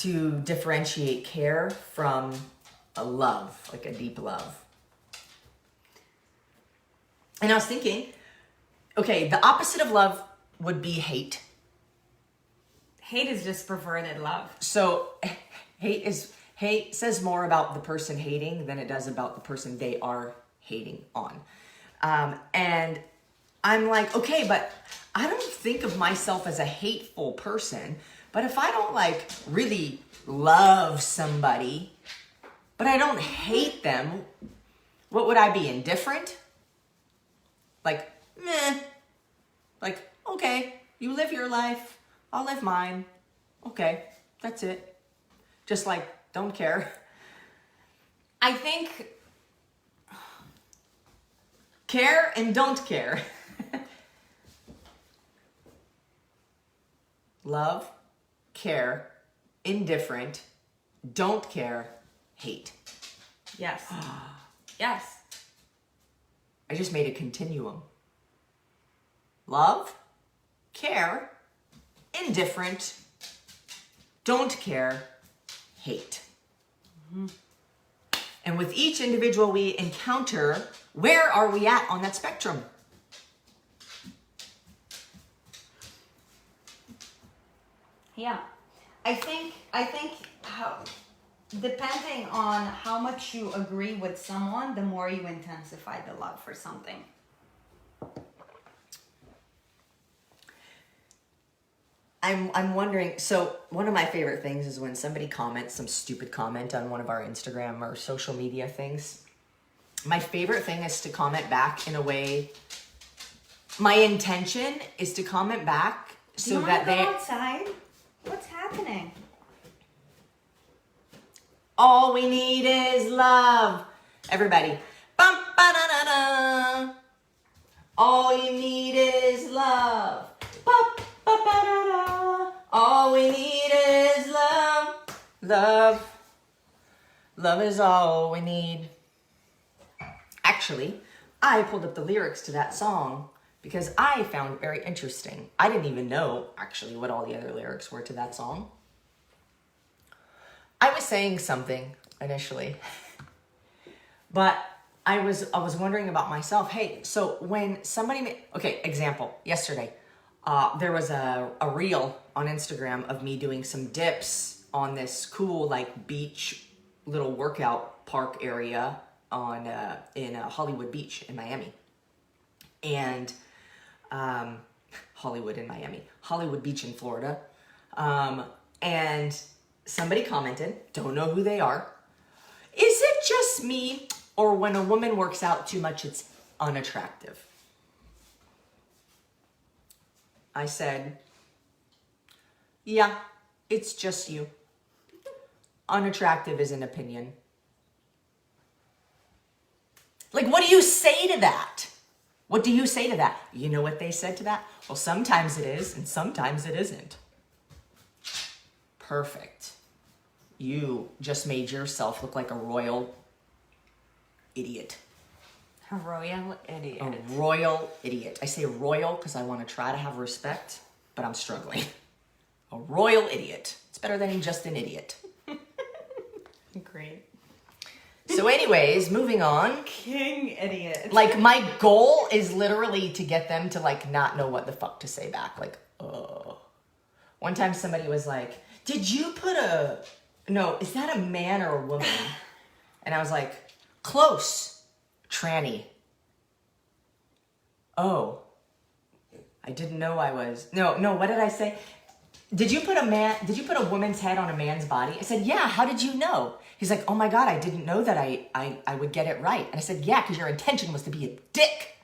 S2: to differentiate care from a love, like a deep love. And I was thinking, okay, the opposite of love would be hate.
S1: Hate is just perverted love.
S2: So hate says more about the person hating than it does about the person they are hating on. And I'm like, okay, but I don't think of myself as a hateful person. But if I don't like really love somebody, but I don't hate them, what would I be, indifferent? Like, meh. Like, okay, you live your life, I'll live mine. Okay, that's it. Just like, don't care.
S1: I think...
S2: Care and don't care. Love, care, indifferent, don't care, hate.
S1: Yes. Yes.
S2: I just made a continuum. Love, care, indifferent, don't care, hate. And with each individual we encounter, where are we at on that spectrum?
S1: Yeah. I think how, depending on how much you agree with someone, the more you intensify the love for something.
S2: I'm wondering, so one of my favorite things is when somebody comments some stupid comment on one of our Instagram or social media things. My favorite thing is to comment back in a way, my intention is to comment back so that
S1: Do you want to go outside? What's happening?
S2: All we need is love. Everybody. Bum, ba-da-da-da. All you need is love. Bum, ba-ba-da-da. All we need is love. Love. Love is all we need. Actually, I pulled up the lyrics to that song because I found it very interesting. I didn't even know actually what all the other lyrics were to that song. I was saying something initially, but I was wondering about myself. Hey, so when somebody okay, example, yesterday, there was a reel on Instagram of me doing some dips on this cool like beach little workout park area on in Hollywood Beach in Miami. And Hollywood Beach in Florida. And somebody commented, don't know who they are. Is it just me, or when a woman works out too much, it's unattractive? I said, yeah, it's just you. Unattractive is an opinion. Like, what do you say to that? What do you say to that? You know what they said to that? Well, sometimes it is, and sometimes it isn't. Perfect. You just made yourself look like a royal idiot.
S1: A royal idiot.
S2: A royal idiot. I say royal because I want to try to have respect, but I'm struggling. A royal idiot. It's better than just an idiot.
S1: Great.
S2: So anyways, moving on.
S1: King idiot.
S2: Like, my goal is literally to get them to, like, not know what the fuck to say back. Like, oh. One time somebody was like, did you put no, is that a man or a woman? And I was like, close. Tranny. Oh. I didn't know I was. No, what did I say? Did you put a woman's head on a man's body? I said, yeah, how did you know? He's like, oh my God, I didn't know that I would get it right. And I said, yeah, because your intention was to be a dick.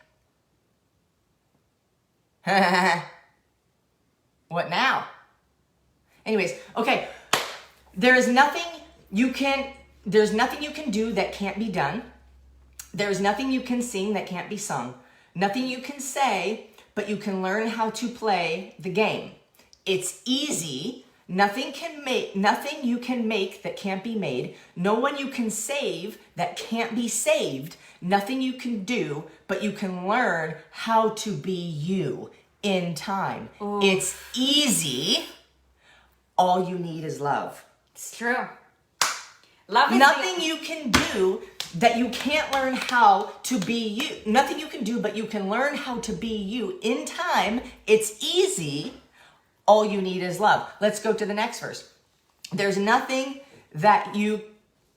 S2: What now? Anyways, okay. There's nothing you can do that can't be done. There's nothing you can sing that can't be sung. Nothing you can say, but you can learn how to play the game. It's easy. Nothing you can make that can't be made. No one you can save that can't be saved. Nothing you can do, but you can learn how to be you in time. Ooh. It's easy. All you need is love.
S1: It's true. Love is
S2: nothing you can do that you can't learn how to be you. Nothing you can do, but you can learn how to be you in time. It's easy. All you need is love. Let's go to the next verse. There's nothing that you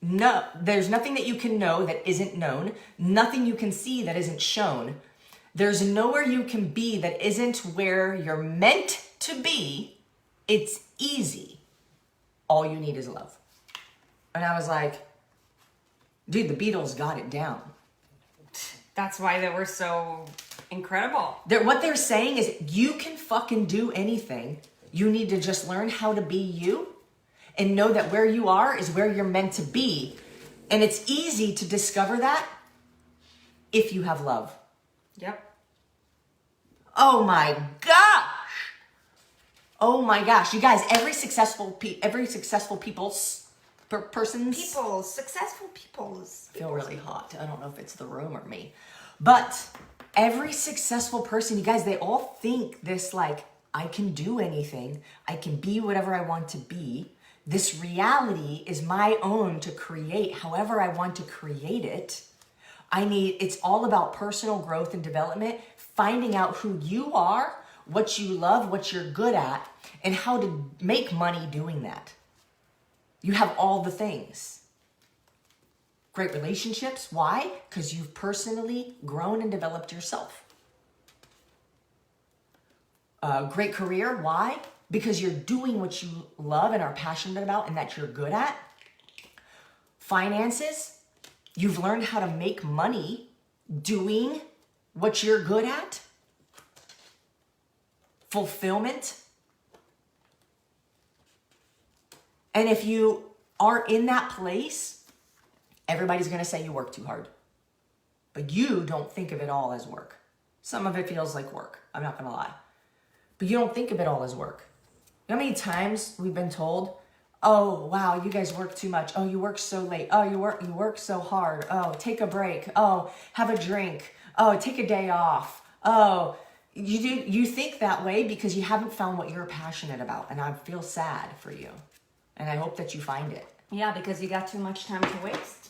S2: know. There's nothing that you can know that isn't known. Nothing you can see that isn't shown. There's nowhere you can be that isn't where you're meant to be. It's easy. All you need is love. And I was like, dude, the Beatles got it down.
S1: That's why they were so incredible.
S2: What they're saying is you can fucking do anything. You need to just learn how to be you and know that where you are is where you're meant to be. And it's easy to discover that if you have love.
S1: Yep.
S2: Oh my gosh. Oh my gosh. You guys, every successful people's
S1: successful peoples.
S2: I feel really hot. I don't know if it's the room or me. But every successful person, you guys, they all think this like, I can do anything. I can be whatever I want to be. This reality is my own to create however I want to create it. It's all about personal growth and development, finding out who you are, what you love, what you're good at, and how to make money doing that. You have all the things. Great relationships. Why? Because you've personally grown and developed yourself. Great career. Why? Because you're doing what you love and are passionate about and that you're good at. Finances. You've learned how to make money doing what you're good at. Fulfillment. And if you are in that place, everybody's going to say you work too hard. But you don't think of it all as work. Some of it feels like work. I'm not going to lie. But you don't think of it all as work. You know how many times we've been told, oh, wow, you guys work too much. Oh, you work so late. Oh, you work so hard. Oh, take a break. Oh, have a drink. Oh, take a day off. Oh, you think that way because you haven't found what you're passionate about. And I feel sad for you. And I hope that you find it.
S1: Yeah, because you got too much time to waste.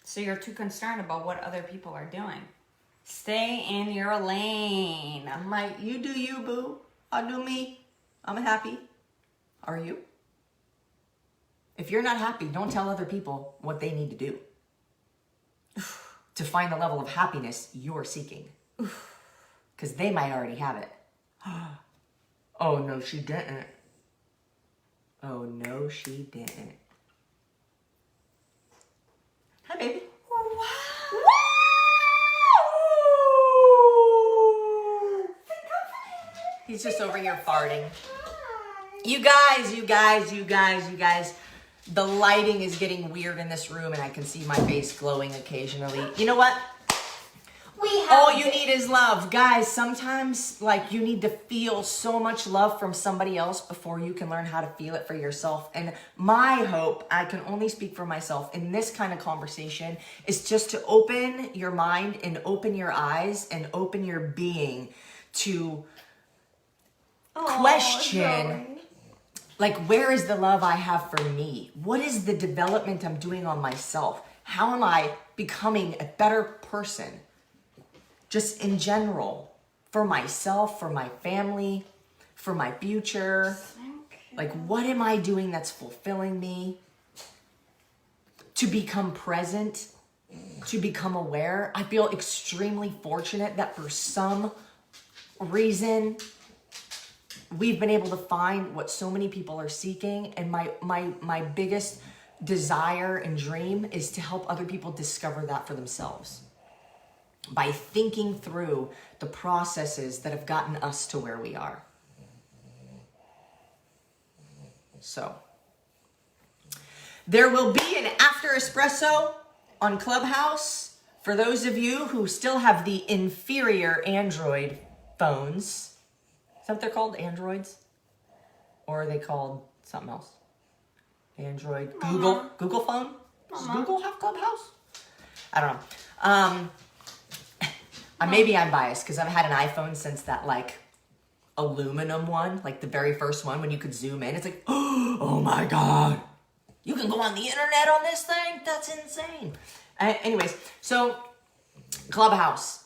S1: So you're too concerned about what other people are doing. Stay in your lane.
S2: You do you, boo. I'll do me. I'm happy. Are you? If you're not happy, don't tell other people what they need to do to find the level of happiness you're seeking. Because they might already have it. Oh, no, she didn't. Oh, no, she didn't. Hi, baby.
S1: Wow.
S2: He's just over here farting. You guys. The lighting is getting weird in this room and I can see my face glowing occasionally. You know what? All you need is love. Guys, sometimes you need to feel so much love from somebody else before you can learn how to feel it for yourself. And my hope, I can only speak for myself in this kind of conversation, is just to open your mind and open your eyes and open your being to question, where is the love I have for me? What is the development I'm doing on myself? How am I becoming a better person? Just in general, for myself, for my family, for my future. What am I doing that's fulfilling me? To become present, to become aware. I feel extremely fortunate that for some reason, we've been able to find what so many people are seeking. And my biggest desire and dream is to help other people discover that for themselves by thinking through the processes that have gotten us to where we are. So, there will be an after espresso on Clubhouse for those of you who still have the inferior Android phones. Is that what they're called? Androids? Or are they called something else? Android? Google phone? Does Google have Clubhouse? I don't know. Maybe I'm biased because I've had an iPhone since that aluminum one, the very first one when you could zoom in. It's oh my God, you can go on the internet on this thing? That's insane. Anyways, so Clubhouse.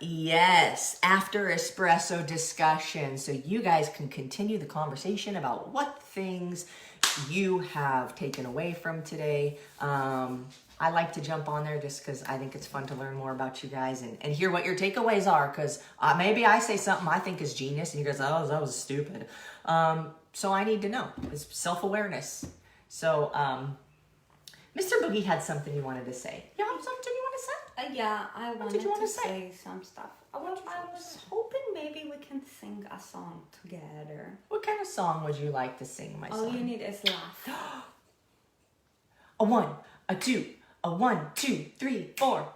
S2: Yes, after espresso discussion. So you guys can continue the conversation about what things you have taken away from today. I like to jump on there just because I think it's fun to learn more about you guys and hear what your takeaways are. Because maybe I say something I think is genius and you guys, oh, that was stupid. So I need to know. It's self-awareness. So Mr. Boogie had something you wanted to say. You have something you want to say?
S1: Yeah, I wanted to say some stuff. I was hoping maybe we can sing a song together.
S2: What kind of song would you like to sing, my son?
S1: All you need is laugh.
S2: A 1, a 2, a 1, 2, 3, 4.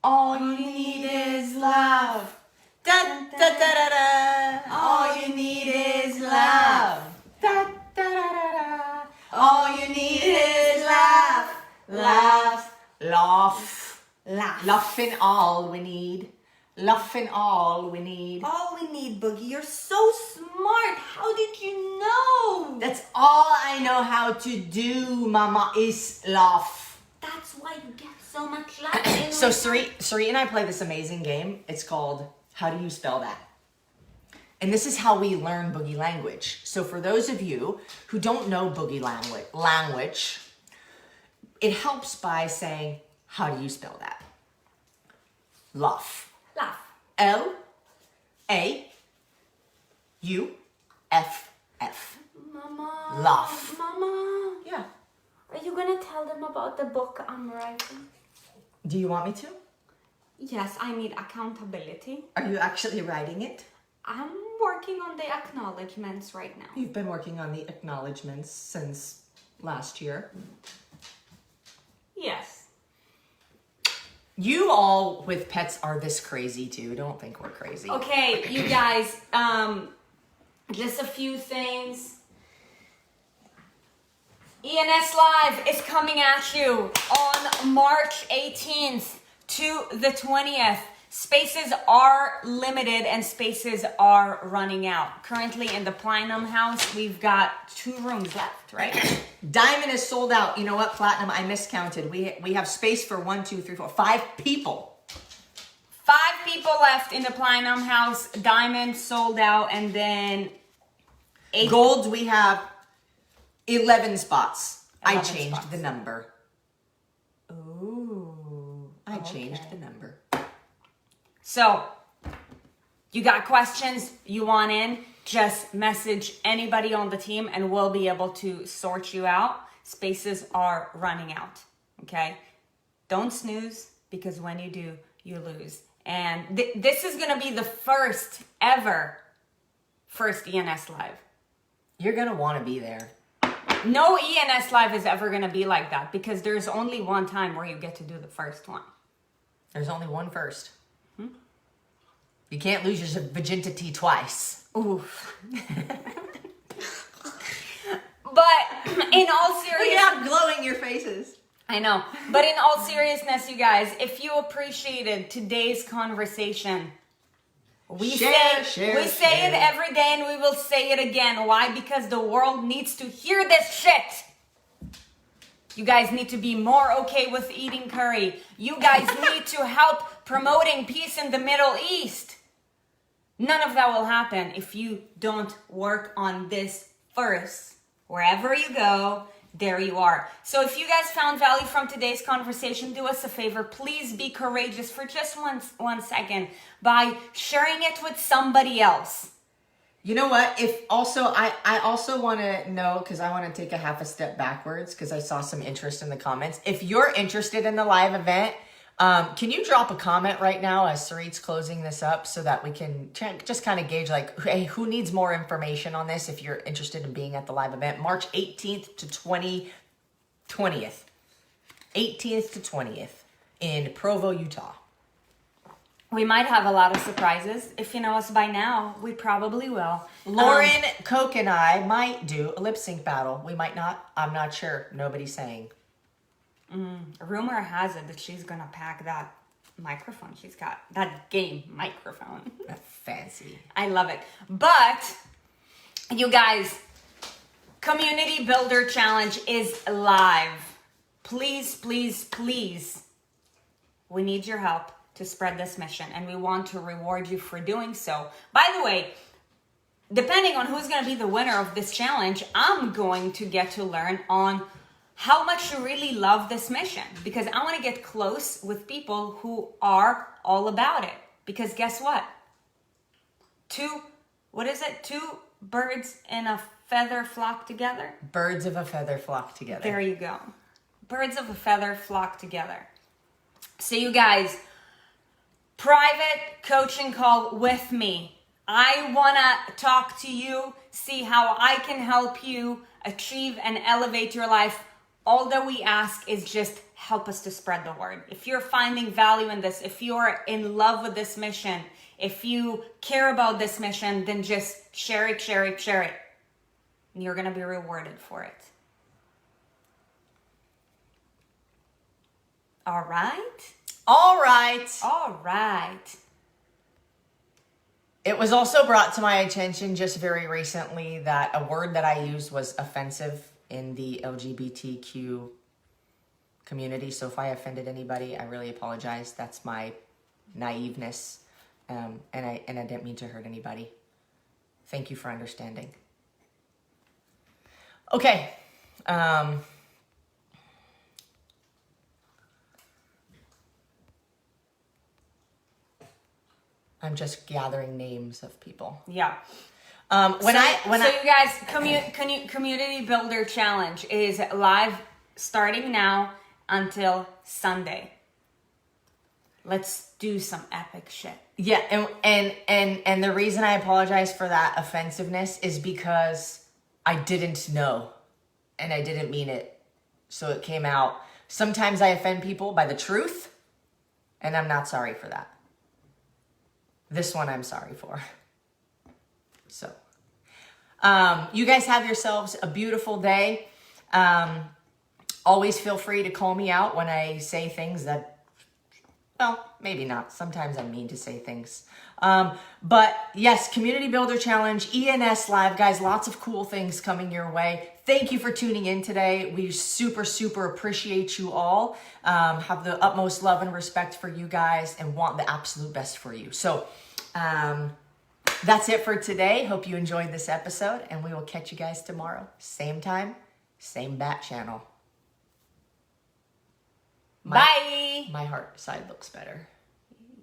S2: All you need is love. Da da da da da. All you need is love. Da da da da da. All you need is laugh, laugh, laugh, laughing. All we need, Laughing all we need.
S1: All we need, Boogie. You're so smart. How did you know?
S2: That's all I know how to do, Mama, is laugh.
S1: That's why you get so much laughing.
S2: So Sarit and I play this amazing game. It's called How Do You Spell That? And this is how we learn boogie language. So for those of you who don't know boogie language, it helps by saying, how do you spell that? Laugh.
S1: Laugh.
S2: L-A-U-F-F.
S1: Mama.
S2: Laugh.
S1: Mama.
S2: Yeah.
S1: Are you gonna tell them about the book I'm writing?
S2: Do you want me to?
S1: Yes, I need accountability.
S2: Are you actually writing it?
S1: I'm working on the acknowledgements right now.
S2: You've been working on the acknowledgements since last year.
S1: Yes.
S2: You all with pets are this crazy too. Don't think we're crazy.
S1: Okay, you guys, just a few things. ENS Live is coming at you on March 18th to the 20th. Spaces are limited and spaces are running out. Currently in the Platinum House, we've got 2 rooms left, right?
S2: Diamond is sold out. You know what, Platinum? I miscounted. We have space for 5 people.
S1: 5 people left in the Platinum House. Diamond sold out, and then 8.
S2: Gold, we have 11 spots.
S1: 11
S2: I changed
S1: spots.
S2: the number.
S1: Ooh.
S2: I changed the number.
S1: So, you got questions you want in, just message anybody on the team and we'll be able to sort you out. Spaces are running out, okay? Don't snooze, because when you do, you lose. And this is going to be the first ENS Live.
S2: You're going to want to be there.
S1: No ENS Live is ever going to be like that, because there's only one time where you get to do the first one.
S2: There's only one first. You can't lose your virginity twice.
S1: Oof. But in all
S2: Look
S1: seriousness,
S2: at how glowing your face is.
S1: I know. But in all seriousness, you guys, if you appreciated today's conversation, we say it every day and we will say it again. Why? Because the world needs to hear this shit. You guys need to be more okay with eating curry. You guys need to help promoting peace in the Middle East. None of that will happen if you don't work on this first. Wherever you go, there you are. So if you guys found value from today's conversation, do us a favor. Please be courageous for just one second by sharing it with somebody else.
S2: You know what? I also want to know, because I want to take a half a step backwards, because I saw some interest in the comments. If you're interested in the live event, can you drop a comment right now as Sarit's closing this up, so that we can just kind of gauge, like, hey, who needs more information on this if you're interested in being at the live event, March 18th to 20th. 18th to 20th in Provo, Utah.
S1: We might have a lot of surprises. If you know us by now, we probably will.
S2: Lauren, Coke, and I might do a lip sync battle. We might not. I'm not sure. Nobody's saying.
S1: Rumor has it that she's gonna pack that microphone. She's got that game microphone.
S2: Fancy.
S1: I love it. But you guys, Community Builder Challenge is live. Please, please, please. We need your help to spread this mission, and we want to reward you for doing so. By the way, depending on who's going to be the winner of this challenge, I'm going to get to learn on how much you really love this mission, because I want to get close with people who are all about it. Because guess what? 2 birds in a feather flock together?
S2: Birds of a feather flock together.
S1: There you go. Birds of a feather flock together. So you guys, private coaching call with me. I want to talk to you, see how I can help you achieve and elevate your life. All that we ask is just help us to spread the word. If you're finding value in this, if you're in love with this mission, if you care about this mission, then just share it. And you're going to be rewarded for it. All right.
S2: It was also brought to my attention just very recently that a word that I used was offensive in the LGBTQ community. So if I offended anybody, I really apologize. That's my naiveness, and I didn't mean to hurt anybody. Thank you for understanding. Okay. I'm just gathering names of people.
S1: Yeah.
S2: You
S1: guys, Community Builder Challenge is live starting now until Sunday. Let's do some epic shit.
S2: Yeah, and the reason I apologize for that offensiveness is because I didn't know and I didn't mean it. So it came out. Sometimes I offend people by the truth, and I'm not sorry for that. This one I'm sorry for. So, you guys have yourselves a beautiful day. Always feel free to call me out when I say things that, well, maybe not. Sometimes I mean to say things. But yes, Community Builder Challenge, ENS Live, guys, lots of cool things coming your way. Thank you for tuning in today. We super, super appreciate you all. Have the utmost love and respect for you guys and want the absolute best for you. So that's it for today. Hope you enjoyed this episode, and we will catch you guys tomorrow. Same time, same bat channel.
S1: Bye.
S2: My heart side looks better.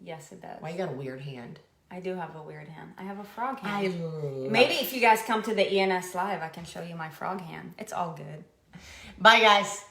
S1: Yes, it does.
S2: Why you got a weird hand?
S1: I do have a weird hand. I have a frog hand.
S2: I love
S1: Maybe if you guys come to the ENS Live, I can show you my frog hand. It's all good.
S2: Bye, guys.